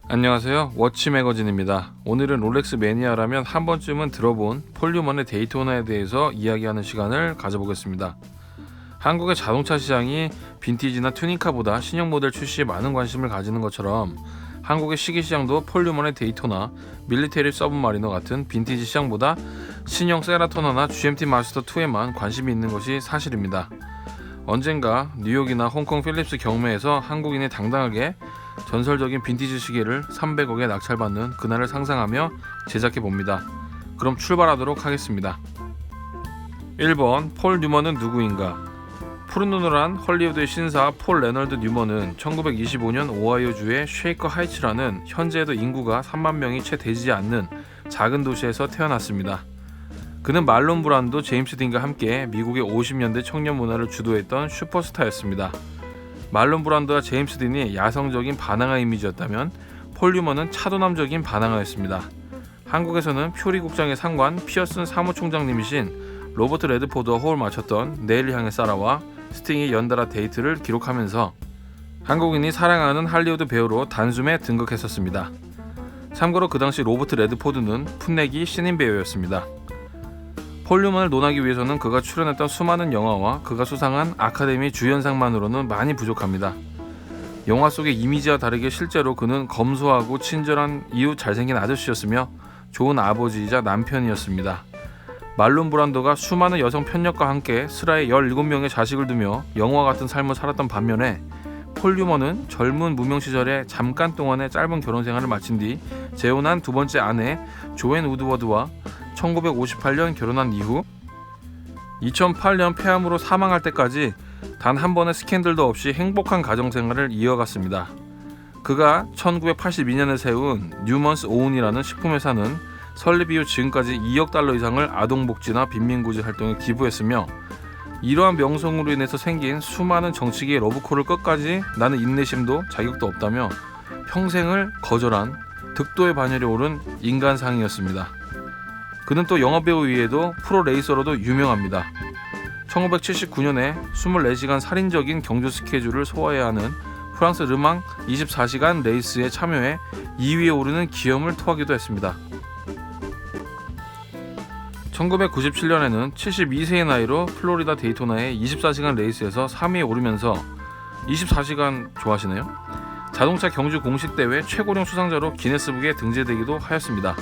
안녕하세요, 워치 매거진입니다. 오늘은 롤렉스 매니아라면 한 번쯤은 들어본 폴 뉴먼의 데이토나에 대해서 이야기하는 시간을 가져보겠습니다. 한국의 자동차 시장이 빈티지나 튜닝카보다 신형 모델 출시에 많은 관심을 가지는 것처럼 한국의 시계 시장도 폴 뉴먼의 데이토나, 밀리테리 서브마리너 같은 빈티지 시장보다 신형 세라토나나 GMT 마스터2에만 관심이 있는 것이 사실입니다. 언젠가 뉴욕이나 홍콩 필립스 경매에서 한국인이 당당하게 전설적인 빈티지 시계를 300억에 낙찰받는 그날을 상상하며 제작해봅니다. 그럼 출발하도록 하겠습니다. 1번, 폴 뉴먼은 누구인가? 푸른 눈을 한 헐리우드의 신사 폴 레널드 뉴먼은 1925년 오하이오주의 쉐이커 하이츠라는 현재에도 인구가 3만 명이 채 되지 않는 작은 도시에서 태어났습니다. 그는 말론 브란도, 제임스 딘과 함께 미국의 50년대 청년 문화를 주도했던 슈퍼스타였습니다. 말론 브란도와 제임스 딘이 야성적인 바나나 이미지였다면 폴 뉴먼은 차도남적인 바나나였습니다. 한국에서는 표리국장의 상관 피어슨 사무총장님이신 로버트 레드포드와 호흡을 맞췄던 내일 향해 사라와 스팅이 연달아 데이트를 기록하면서 한국인이 사랑하는 할리우드 배우로 단숨에 등극했었습니다. 참고로 그 당시 로버트 레드포드는 풋내기 신인 배우였습니다. 폴 뉴먼을 논하기 위해서는 그가 출연했던 수많은 영화와 그가 수상한 아카데미 주연상만으로는 많이 부족합니다. 영화 속의 이미지와 다르게 실제로 그는 검소하고 친절한 이웃 잘생긴 아저씨였으며 좋은 아버지이자 남편이었습니다. 말론 브란도가 수많은 여성 편력과 함께 슬하에 17명의 자식을 두며 영화 같은 삶을 살았던 반면에 폴 뉴먼은 젊은 무명 시절에 잠깐 동안의 짧은 결혼 생활을 마친 뒤 재혼한 두 번째 아내 조앤 우드워드와 1958년 결혼한 이후 2008년 폐암으로 사망할 때까지 단 한 번의 스캔들도 없이 행복한 가정생활을 이어갔습니다. 그가 1982년에 세운 뉴먼스 오운이라는 식품회사는 설립 이후 지금까지 2억 달러 이상을 아동복지나 빈민구제 활동에 기부했으며 이러한 명성으로 인해서 생긴 수많은 정치계의 러브콜을 끝까지 나는 인내심도 자격도 없다며 평생을 거절한 득도의 반열에 오른 인간상이었습니다. 그는 또 영화배우 외에도 프로레이서로도 유명합니다. 1979년에 24시간 살인적인 경주 스케줄을 소화해야 하는 프랑스 르망 24시간 레이스에 참여해 2위에 오르는 기염을 토하기도 했습니다. 1997년에는 72세의 나이로 플로리다 데이토나의 24시간 레이스에서 3위에 오르면서 24시간 좋아하시네요? 자동차 경주 공식 대회 최고령 수상자로 기네스북에 등재되기도 하였습니다.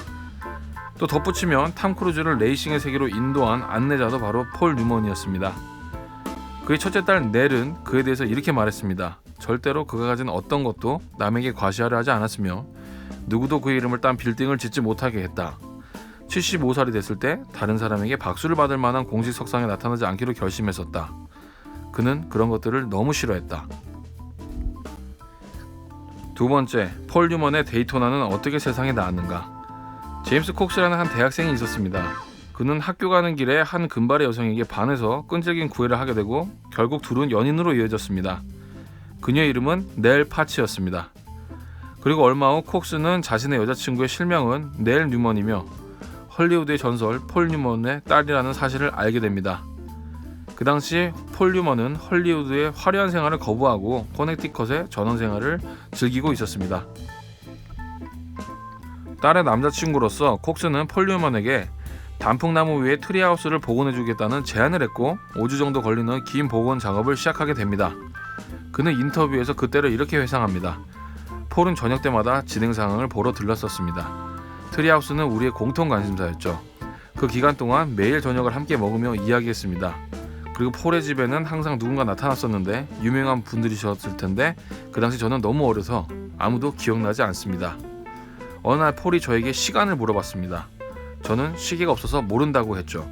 또 덧붙이면 탐 크루즈를 레이싱의 세계로 인도한 안내자도 바로 폴 뉴먼이었습니다. 그의 첫째 딸 넬은 그에 대해서 이렇게 말했습니다. 절대로 그가 가진 어떤 것도 남에게 과시하려 하지 않았으며 누구도 그의 이름을 딴 빌딩을 짓지 못하게 했다. 75살이 됐을 때 다른 사람에게 박수를 받을 만한 공식 석상에 나타나지 않기로 결심했었다. 그는 그런 것들을 너무 싫어했다. 두 번째, 폴 뉴먼의 데이토나는 어떻게 세상에 나왔는가? 제임스 콕스라는 한 대학생이 있었습니다. 그는 학교 가는 길에 한 금발의 여성에게 반해서 끈질긴 구애를 하게 되고 결국 둘은 연인으로 이어졌습니다. 그녀의 이름은 넬 파치였습니다. 그리고 얼마 후 콕스는 자신의 여자친구의 실명은 넬 뉴먼이며 헐리우드의 전설 폴 뉴먼의 딸이라는 사실을 알게 됩니다. 그 당시 폴 뉴먼은 헐리우드의 화려한 생활을 거부하고 코네티컷의 전원 생활을 즐기고 있었습니다. 딸의 남자친구로서 콕스는 폴 뉴먼에게 단풍나무 위에 트리하우스를 복원해주겠다는 제안을 했고 5주 정도 걸리는 긴 복원 작업을 시작하게 됩니다. 그는 인터뷰에서 그때를 이렇게 회상합니다. 폴은 저녁 때마다 진행 상황을 보러 들렀었습니다. 트리하우스는 우리의 공통 관심사였죠. 그 기간 동안 매일 저녁을 함께 먹으며 이야기했습니다. 그리고 폴의 집에는 항상 누군가 나타났었는데 유명한 분들이셨을 텐데 그 당시 저는 너무 어려서 아무도 기억나지 않습니다. 어느 날 폴이 저에게 시간을 물어봤습니다. 저는 시계가 없어서 모른다고 했죠.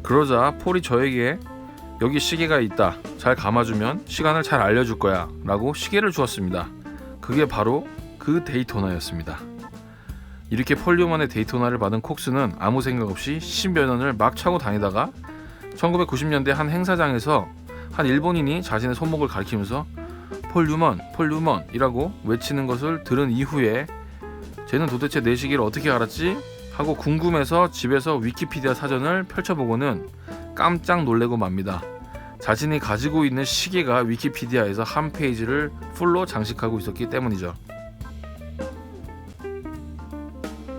그러자 폴이 저에게 여기 시계가 있다. 잘 감아주면 시간을 잘 알려줄 거야 라고 시계를 주었습니다. 그게 바로 그 데이토나였습니다. 이렇게 폴 뉴먼의 데이토나를 받은 콕스는 아무 생각 없이 10여 년을 막 차고 다니다가 1990년대 한 행사장에서 한 일본인이 자신의 손목을 가리키면서 폴 뉴먼 이라고 외치는 것을 들은 이후에 쟤는 도대체 내 시기를 어떻게 알았지? 하고 궁금해서 집에서 위키피디아 사전을 펼쳐보고는 깜짝 놀래고 맙니다. 자신이 가지고 있는 시계가 위키피디아에서 한 페이지를 풀로 장식하고 있었기 때문이죠.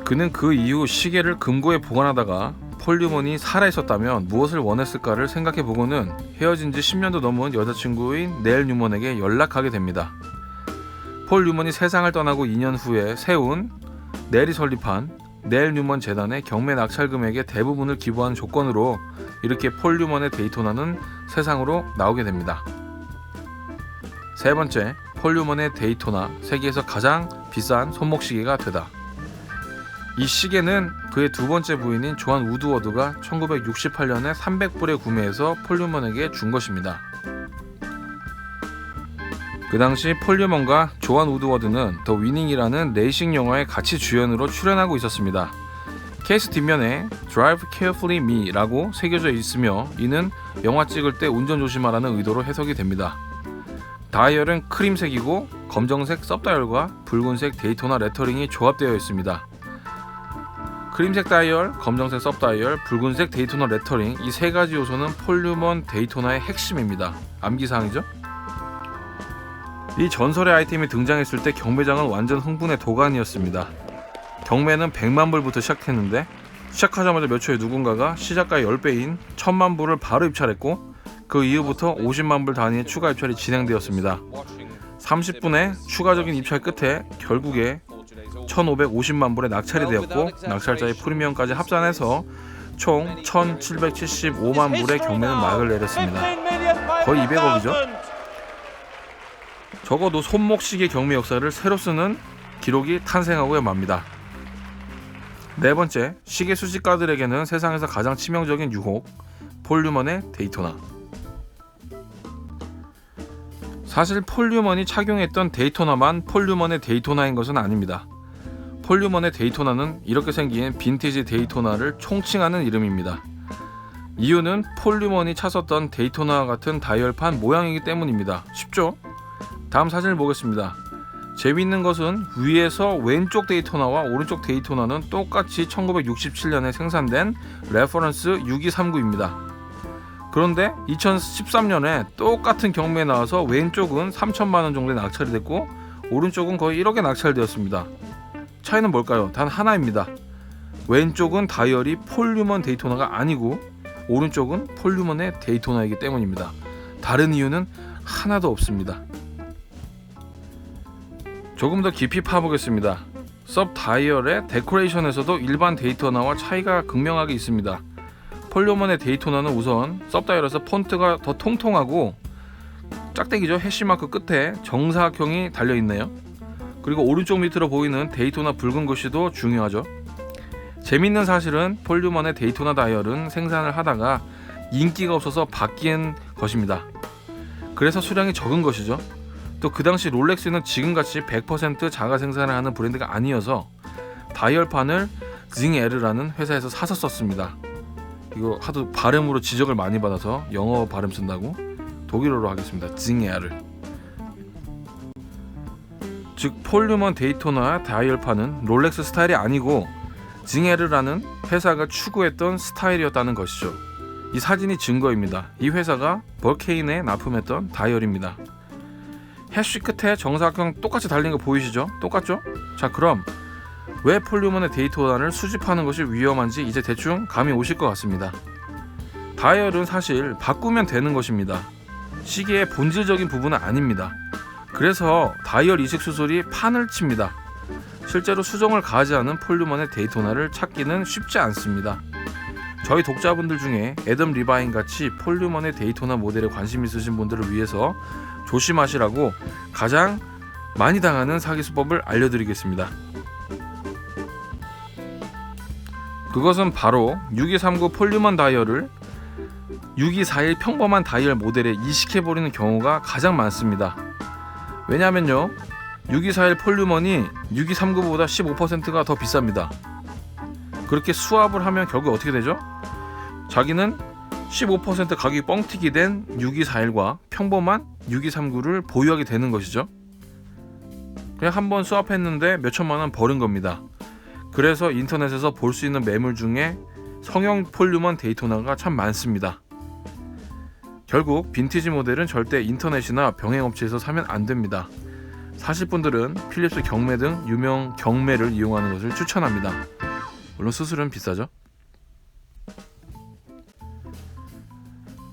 그는 그 이후 시계를 금고에 보관하다가 폴 뉴먼이 살아있었다면 무엇을 원했을까를 생각해보고는 헤어진 지 10년도 넘은 여자친구인 넬 뉴먼에게 연락하게 됩니다. 폴 뉴먼이 세상을 떠나고 2년 후에 세운 넬이 설립한 넬 뉴먼 재단의 경매 낙찰 금액의 대부분을 기부한 조건으로 이렇게 폴 뉴먼의 데이토나는 세상으로 나오게 됩니다. 세 번째, 폴 뉴먼의 데이토나, 세계에서 가장 비싼 손목시계가 되다. 이 시계는 그의 두 번째 부인인 조한 우드워드가 1968년에 300불에 구매해서 폴 뉴먼에게 준 것입니다. 그 당시 폴 뉴먼과 조한 우드워드는 더 위닝이라는 레이싱 영화에 같이 주연으로 출연하고 있었습니다. 케이스 뒷면에 Drive Carefully Me 라고 새겨져 있으며 이는 영화 찍을 때 운전 조심하라는 의도로 해석이 됩니다. 다이얼은 크림색이고 검정색 섭다이얼과 붉은색 데이토나 레터링이 조합되어 있습니다. 크림색 다이얼, 검정색 섭다이얼, 붉은색 데이토나 레터링, 이 세 가지 요소는 폴 뉴먼 데이토나의 핵심입니다. 암기사항이죠? 이 전설의 아이템이 등장했을 때 경매장은 완전 흥분의 도가니였습니다. 경매는 100만 불부터 시작했는데 시작하자마자 몇 초에 누군가가 시작가의 10배인 1000만 불을 바로 입찰했고 그 이후부터 50만 불 단위의 추가 입찰이 진행되었습니다. 30분의 추가적인 입찰 끝에 결국에 1550만 불에 낙찰이 되었고 낙찰자의 프리미엄까지 합산해서 총 1775만 불의 경매는 막을 내렸습니다. 거의 200억이죠? 적어도 손목시계 경매 역사를 새로 쓰는 기록이 탄생하고야 맙니다. 네 번째, 시계 수집가들에게는 세상에서 가장 치명적인 유혹, 폴 뉴먼의 데이토나. 사실 폴 뉴먼이 착용했던 데이토나만 폴 뉴먼의 데이토나인 것은 아닙니다. 폴 뉴먼의 데이토나는 이렇게 생긴 빈티지 데이토나를 총칭하는 이름입니다. 이유는 폴 뉴먼이 찼었던 데이토나와 같은 다이얼판 모양이기 때문입니다. 쉽죠? 다음 사진을 보겠습니다. 재미있는 것은 위에서 왼쪽 데이토나와 오른쪽 데이토나는 똑같이 1967년에 생산된 레퍼런스 6239입니다. 그런데 2013년에 똑같은 경매에 나와서 왼쪽은 3천만원 정도에 낙찰이 됐고 오른쪽은 거의 1억에 낙찰되었습니다. 차이는 뭘까요? 단 하나입니다. 왼쪽은 다이얼이 폴 뉴먼 데이토나가 아니고 오른쪽은 폴 뉴먼의 데이토나이기 때문입니다. 다른 이유는 하나도 없습니다. 조금 더 깊이 파보겠습니다. 섭 다이얼의 데코레이션에서도 일반 데이토나와 차이가 극명하게 있습니다. 폴 뉴먼의 데이토나는 우선 섭 다이얼에서 폰트가 더 통통하고 짝대기죠. 해시마크 끝에 정사각형이 달려있네요. 그리고 오른쪽 밑으로 보이는 데이토나 붉은 글씨도 중요하죠. 재밌는 사실은 폴 뉴먼의 데이토나 다이얼은 생산을 하다가 인기가 없어서 바뀐 것입니다. 그래서 수량이 적은 것이죠. 또 그 당시 롤렉스는 지금같이 100% 자가 생산을 하는 브랜드가 아니어서 다이얼판을 징에르라는 회사에서 사서 썼습니다. 이거 하도 발음으로 지적을 많이 받아서 영어 발음 쓴다고 독일어로 하겠습니다. 징에르. 즉 폴 뉴먼 데이토나 다이얼판은 롤렉스 스타일이 아니고 징에르라는 회사가 추구했던 스타일이었다는 것이죠. 이 사진이 증거입니다. 이 회사가 버케인에 납품했던 다이얼입니다. 해쉬 끝에 정사각형 똑같이 달린 거 보이시죠? 똑같죠? 자, 그럼 왜 폴 뉴먼의 데이토나를 수집하는 것이 위험한지 이제 대충 감이 오실 것 같습니다. 다이얼은 사실 바꾸면 되는 것입니다. 시계의 본질적인 부분은 아닙니다. 그래서 다이얼 이식 수술이 판을 칩니다. 실제로 수정을 가하지 않은 폴 뉴먼의 데이토나를 찾기는 쉽지 않습니다. 저희 독자분들 중에 애덤 리바인 같이 폴 뉴먼의 데이토나 모델에 관심 있으신 분들을 위해서 조심하시라고 가장 많이 당하는 사기 수법을 알려드리겠습니다. 그것은 바로 6239 폴 뉴먼 다이얼을 6241 평범한 다이얼 모델에 이식해버리는 경우가 가장 많습니다. 왜냐하면요, 6241 폴 뉴먼이 6239보다 15%가 더 비쌉니다. 그렇게 수합을 하면 결국 어떻게 되죠? 자기는 15% 가격이 뻥튀기 된 6241과 평범한 6239를 보유하게 되는 것이죠. 그냥 한번 수합했는데 몇천만원 버는 겁니다. 그래서 인터넷에서 볼 수 있는 매물 중에 성형 폴 뉴먼 데이토나가 참 많습니다. 결국 빈티지 모델은 절대 인터넷이나 병행업체에서 사면 안 됩니다. 사실 분들은 필립스 경매 등 유명 경매를 이용하는 것을 추천합니다. 물론 수수료는 비싸죠.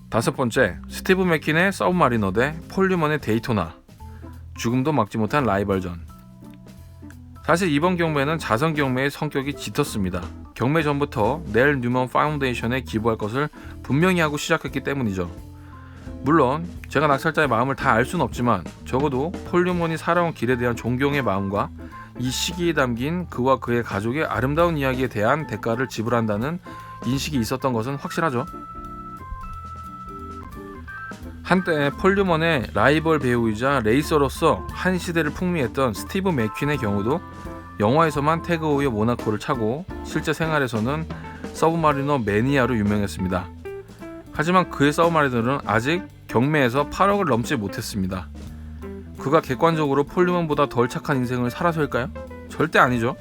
5번째, 스티브 맥킨의 서브마리너 대 폴 뉴먼의 데이토나. 죽음도 막지 못한 라이벌전. 사실 이번 경매는 자선 경매의 성격이 짙었습니다. 경매 전부터 넬 뉴먼 파운데이션에 기부할 것을 분명히 하고 시작했기 때문이죠. 물론 제가 낙찰자의 마음을 다 알 수는 없지만 적어도 폴 뉴먼이 살아온 길에 대한 존경의 마음과 이 시기에 담긴 그와 그의 가족의 아름다운 이야기에 대한 대가를 지불한다는 인식이 있었던 것은 확실하죠. 한때 폴 뉴먼의 라이벌 배우이자 레이서로서 한 시대를 풍미했던 스티브 맥퀸의 경우도 영화에서만 태그 오이어 모나코를 차고 실제 생활에서는 서브마리너 매니아로 유명했습니다. 하지만 그의 서브마리너는 아직 경매에서 8억을 넘지 못했습니다. 그가 객관적으로 폴 뉴먼보다 덜 착한 인생을 살아서일까요? 절대 아니죠.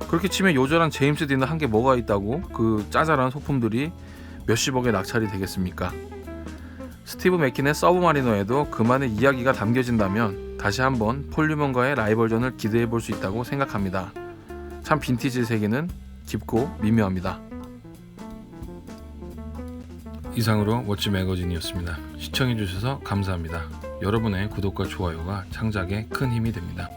그렇게 치면 요절한 제임스 딘은 한 게 뭐가 있다고 그 짜잘한 소품들이 몇십억의 낙찰이 되겠습니까? 스티브 맥킨의 서브마리너에도 그만의 이야기가 담겨진다면 다시 한번 폴 뉴먼과의 라이벌전을 기대해 볼 수 있다고 생각합니다. 참 빈티지 세계는 깊고 미묘합니다. 이상으로 워치 매거진이었습니다. 시청해 주셔서 감사합니다. 여러분의 구독과 좋아요가 창작에 큰 힘이 됩니다.